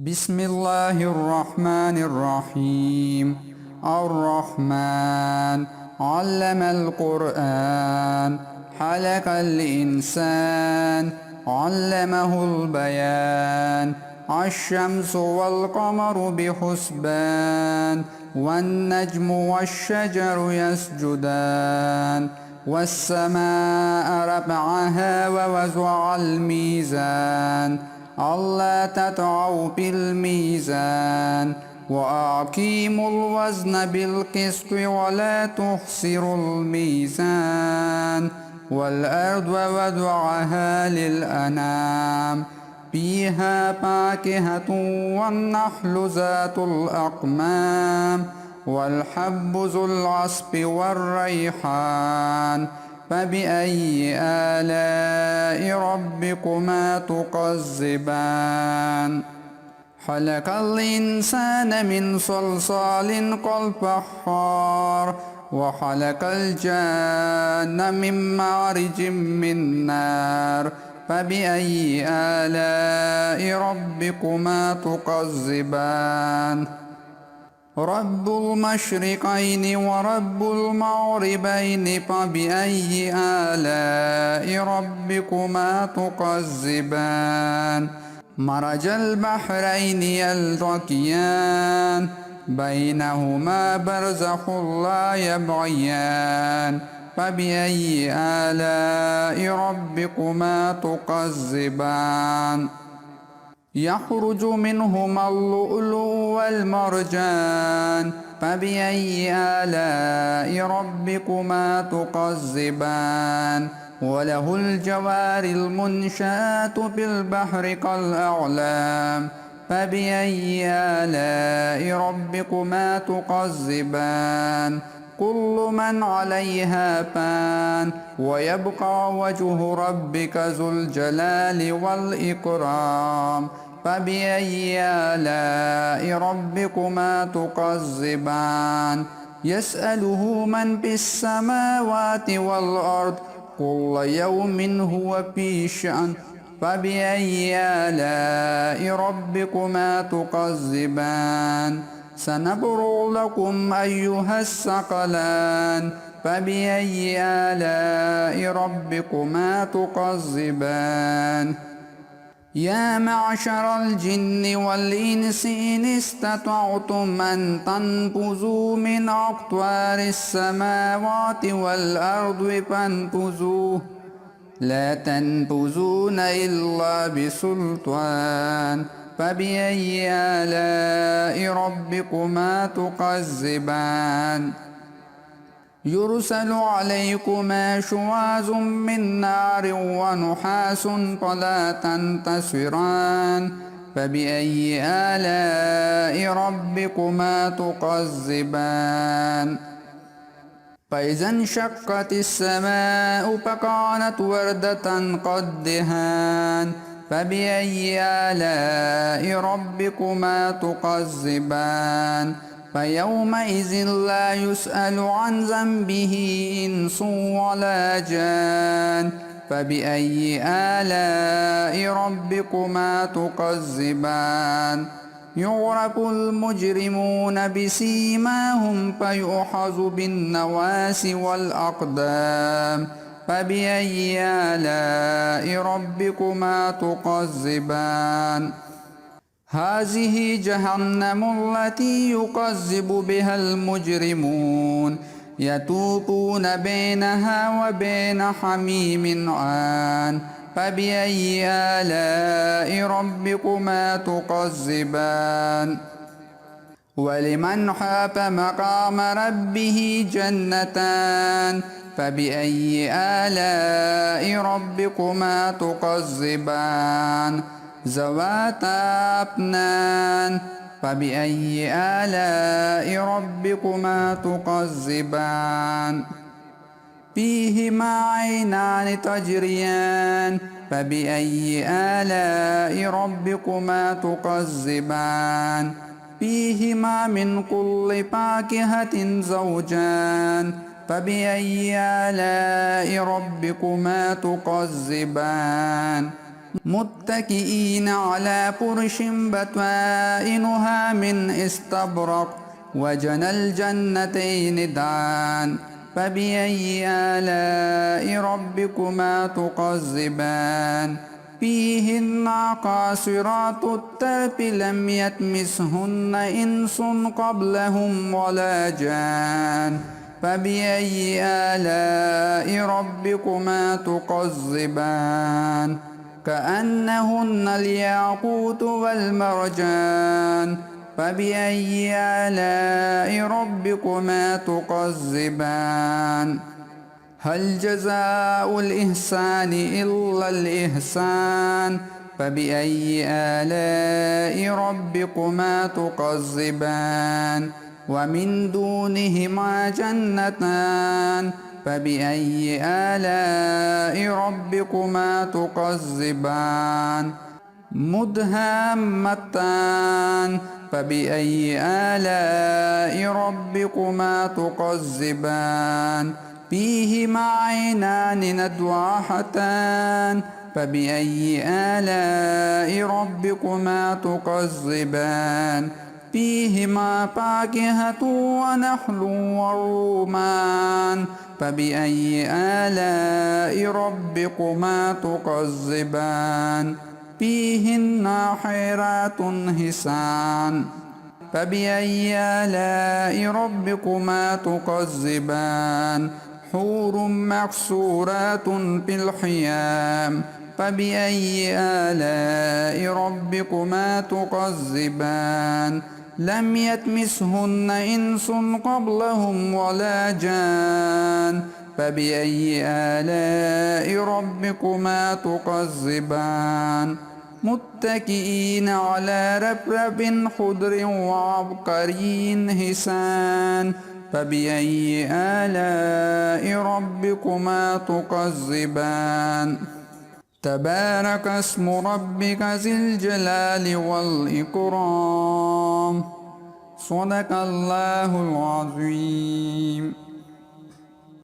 بسم الله الرحمن الرحيم. الرحمن علم القرآن، خلق الإنسان، علمه البيان. الشمس والقمر بحسبان، والنجم والشجر يسجدان. والسماء رفعها ووضع الميزان، ألا تطغوا في الميزان، وأقيموا الوزن بالقسط ولا تخسروا الميزان. والأرض وضعها للأنام، فيها فاكهة والنخل ذات الأكمام، والحب ذو العصف والريحان. فبأي آلاء ربكما تكذبان؟ خلق الإنسان من صلصال كالفخار، وخلق الجان من مارج من نار. فبأي آلاء ربكما تكذبان؟ رب المشرقين ورب المغربين، فبأي آلاء ربكما تكذبان؟ مرج البحرين يلتقيان، بينهما برزخ لا يبغيان. فبأي آلاء ربكما تكذبان؟ يخرج منهما اللؤلؤ والمرجان. فبأي آلاء ربكما تكذبان؟ وله الجوار المنشآت في البحر كالأعلام. فبأي آلاء ربكما تكذبان؟ كل من عليها فان، ويبقى وجه ربك ذو الجلال والإكرام. فبأي آلاء ربكما تكذبان؟ يسأله من في السماوات والأرض، كل يوم هو في شأن. فبأي آلاء ربكما تكذبان؟ سنفرغ لكم أيها الثقلان. فبأي آلاء ربكما تكذبان؟ يا معشر الجن والإنس إن استطعتم أن تنفذوا من أقطار السماوات والأرض فانفذوا، لا تنفذون إلا بسلطان. فبأي آلاء ربكما تكذبان؟ يرسل عليكما شواظ من نار ونحاس فلا تنتصران. فبأي آلاء ربكما تكذبان؟ فإذا انشقت السماء فكانت وردة كالدهان. فبأي آلاء ربكما تكذبان؟ فيومئذ لا يسأل عن ذنبه إنس ولا جان. فبأي آلاء ربكما تكذبان؟ يعرف المجرمون بسيماهم فيؤخذ بالنواصي والأقدام. فبأي آلاء ربكما تكذبان؟ هذه جهنم التي يكذب بها المجرمون، يطوفون بينها وبين حميم آن. فبأي آلاء ربكما تكذبان؟ ولمن خاف مقام ربه جنتان. فبأي آلاء ربكما تكذبان؟ ذواتا أفنان. فبأي آلاء ربكما تكذبان؟ فيهما عينان تجريان. فبأي آلاء ربكما تكذبان؟ فيهما من كل فاكهة زوجان. فبأي آلاء ربكما تكذبان؟ متكئين على فرش بطائنها من استبرق وجنى الجنتين دعان فبأي آلاء ربكما تكذبان فيهن قاصرات الطرف لم يطمثهن إنس قبلهم ولا جان فبأي آلاء ربكما تكذبان كأنهن الياقوت والمرجان فبأي آلاء ربكما تكذبان هل جزاء الإحسان إلا الإحسان فبأي آلاء ربكما تكذبان ومن دونهما جنتان فبأي آلاء ربكما تكذبان مدهامتان فبأي آلاء ربكما تكذبان فيهما عينان ندواحتان فبأي آلاء ربكما تكذبان فيهما فاكهة ونخل ورمان فبأي آلاء ربكما تكذبان فيهن حيرات حسان فبأي آلاء ربكما تكذبان حور مقصورات في الخيام فبأي آلاء ربكما تكذبان لم يطمثهن إنس قبلهم ولا جان فبأي آلاء ربكما تكذبان متكئين على رفرف خضر وعبقري حسان فبأي آلاء ربكما تكذبان تبارك اسم ربك ذي الجلال والإكرام صدق الله العظيم.